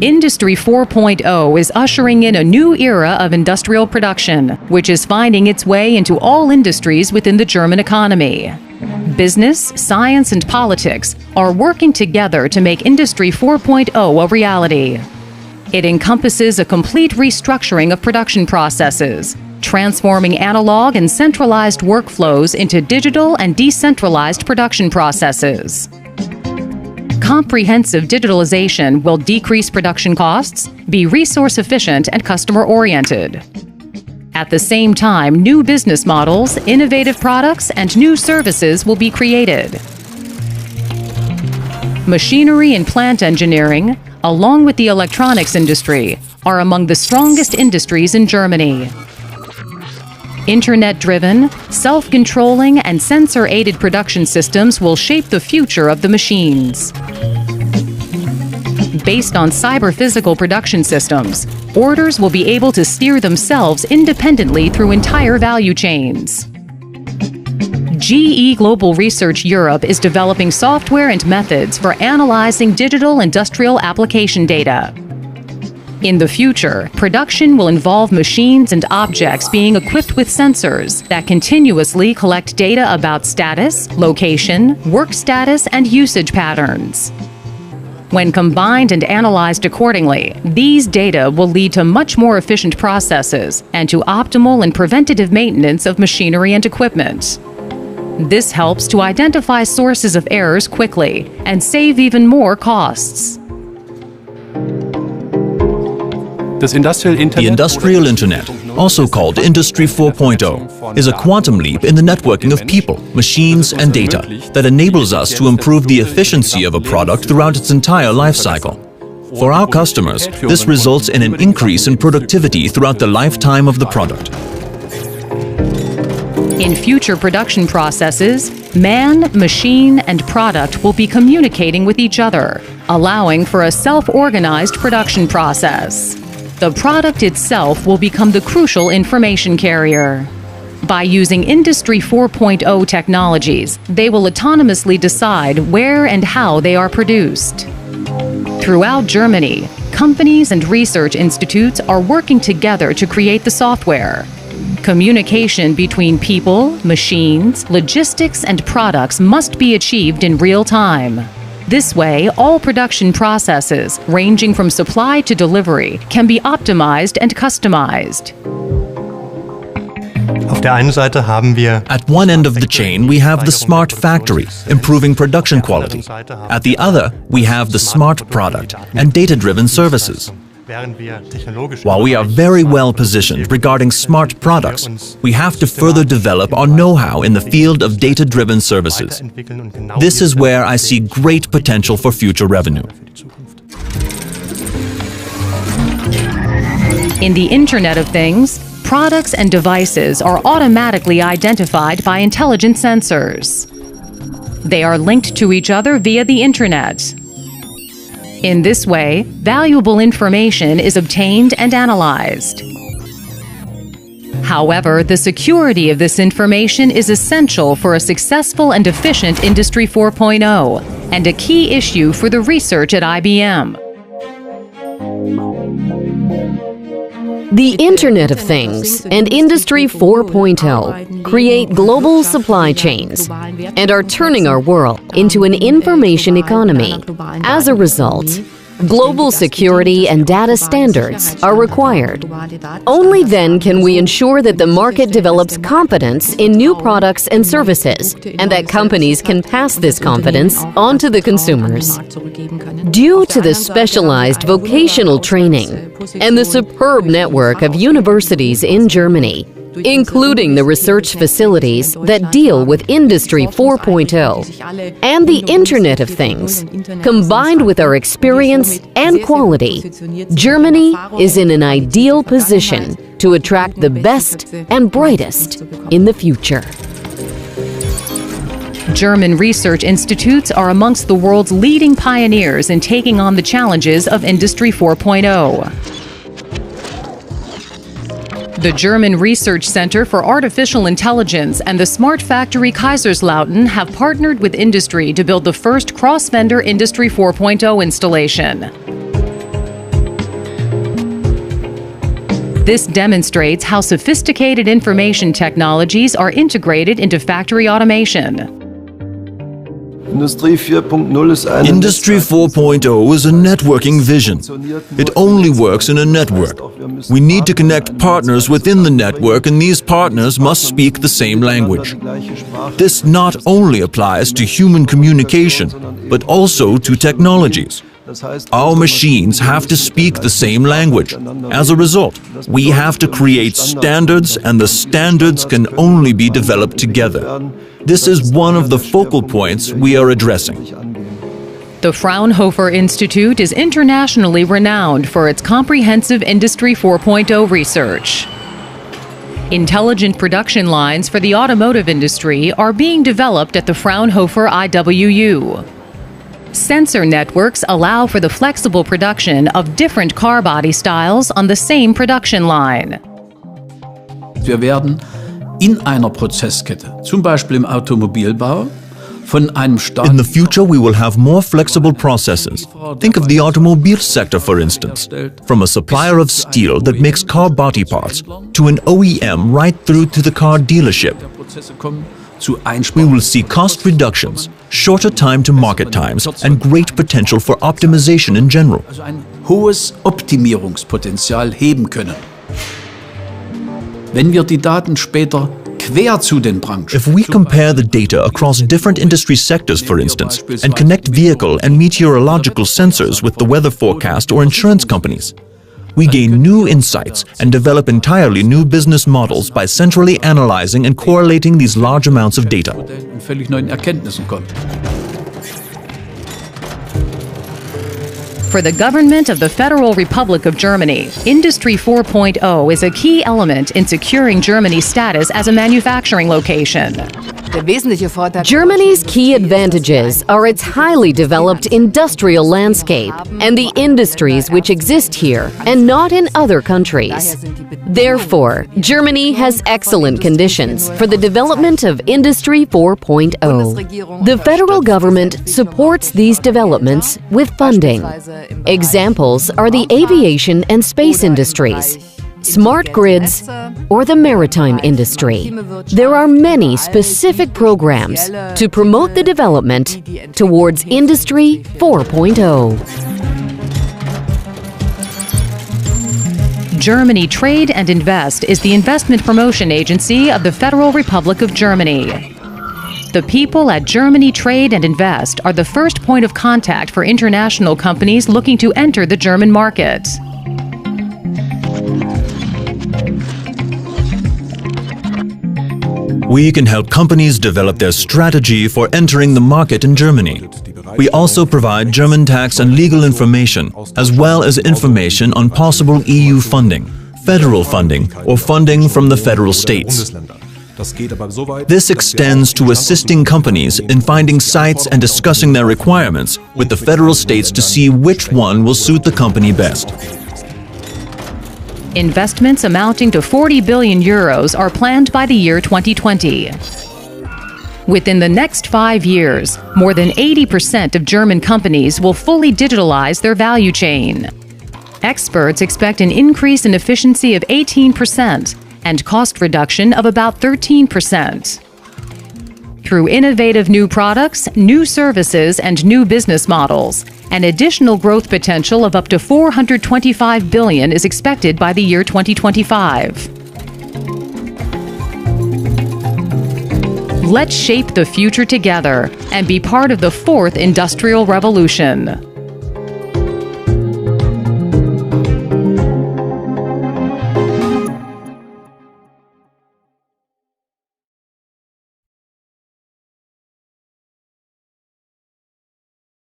Industry 4.0 is ushering in a new era of industrial production, which is finding its way into all industries within the German economy. Business, science, and politics are working together to make Industry 4.0 a reality. It encompasses a complete restructuring of production processes, transforming analog and centralized workflows into digital and decentralized production processes. Comprehensive digitalization will decrease production costs, be resource efficient and customer-oriented. At the same time, new business models, innovative products, and new services will be created. Machinery and plant engineering, along with the electronics industry, are among the strongest industries in Germany. Internet-driven, self-controlling, and sensor-aided production systems will shape the future of the machines. Based on cyber-physical production systems, orders will be able to steer themselves independently through entire value chains. GE Global Research Europe is developing software and methods for analyzing digital industrial application data. In the future, production will involve machines and objects being equipped with sensors that continuously collect data about status, location, work status, and usage patterns. When combined and analyzed accordingly, these data will lead to much more efficient processes and to optimal and preventative maintenance of machinery and equipment. This helps to identify sources of errors quickly and save even more costs. The Industrial Internet, also called Industry 4.0, is a quantum leap in the networking of people, machines, and data that enables us to improve the efficiency of a product throughout its entire life cycle. For our customers, this results in an increase in productivity throughout the lifetime of the product. In future production processes, man, machine, and product will be communicating with each other, allowing for a self-organized production process. The product itself will become the crucial information carrier. By using Industry 4.0 technologies, they will autonomously decide where and how they are produced. Throughout Germany, companies and research institutes are working together to create the software. Communication between people, machines, logistics, and products must be achieved in real time. This way, all production processes, ranging from supply to delivery, can be optimized and customized. At one end of the chain, we have the smart factory, improving production quality. At the other, we have the smart product and data-driven services. While we are very well positioned regarding smart products, we have to further develop our know-how in the field of data-driven services. This is where I see great potential for future revenue. In the Internet of Things, products and devices are automatically identified by intelligent sensors. They are linked to each other via the Internet. In this way, valuable information is obtained and analyzed. However, the security of this information is essential for a successful and efficient Industry 4.0, and a key issue for the research at IBM. The Internet of Things and Industry 4.0 create global supply chains and are turning our world into an information economy. As a result, global security and data standards are required. Only then can we ensure that the market develops confidence in new products and services, and that companies can pass this confidence on to the consumers. Due to the specialized vocational training and the superb network of universities in Germany, including the research facilities that deal with Industry 4.0 and the Internet of Things, combined with our experience and quality, Germany is in an ideal position to attract the best and brightest in the future. German research institutes are amongst the world's leading pioneers in taking on the challenges of Industry 4.0. The German Research Center for Artificial Intelligence and the Smart Factory Kaiserslautern have partnered with industry to build the first cross-vendor Industry 4.0 installation. This demonstrates how sophisticated information technologies are integrated into factory automation. Industry 4.0 is a networking vision. It only works in a network. We need to connect partners within the network, and these partners must speak the same language. This not only applies to human communication, but also to technologies. Our machines have to speak the same language. As a result, we have to create standards, and the standards can only be developed together. This is one of the focal points we are addressing. The Fraunhofer Institute is internationally renowned for its comprehensive Industry 4.0 research. Intelligent production lines for the automotive industry are being developed at the Fraunhofer IWU. Sensor networks allow for the flexible production of different car body styles on the same production line. Wir werden in einer Prozesskette, zum Beispiel im Automobilbau, von einem In the future, we will have more flexible processes. Think of the automobile sector, for instance. From a supplier of steel that makes car body parts to an OEM right through to the car dealership. We will see cost reductions, shorter time to market times, and great potential for optimization in general. Also ein hohes Optimierungspotenzial heben können. Wenn wir die Daten später quer zu den Branchen. If we compare the data across different industry sectors, for instance, and connect vehicle and meteorological sensors with the weather forecast or insurance companies, we gain new insights and develop entirely new business models by centrally analyzing and correlating these large amounts of data. Und völlig neuen Erkenntnissen kommen. For the government of the Federal Republic of Germany, Industry 4.0 is a key element in securing Germany's status as a manufacturing location. Germany's key advantages are its highly developed industrial landscape and the industries which exist here and not in other countries. Therefore, Germany has excellent conditions for the development of Industry 4.0. The federal government supports these developments with funding. Examples are the aviation and space industries, smart grids, or the maritime industry. There are many specific programs to promote the development towards Industry 4.0. Germany Trade and Invest is the investment promotion agency of the Federal Republic of Germany. The people at Germany Trade and Invest are the first point of contact for international companies looking to enter the German market. We can help companies develop their strategy for entering the market in Germany. We also provide German tax and legal information, as well as information on possible EU funding, federal funding, or funding from the federal states. This extends to assisting companies in finding sites and discussing their requirements with the federal states to see which one will suit the company best. Investments amounting to 40 billion euros are planned by the year 2020. Within the next 5 years, more than 80% of German companies will fully digitalize their value chain. Experts expect an increase in efficiency of 18% and cost reduction of about 13%. Through innovative new products, new services, and new business models, an additional growth potential of up to 425 billion is expected by the year 2025. Let's shape the future together and be part of the fourth industrial revolution.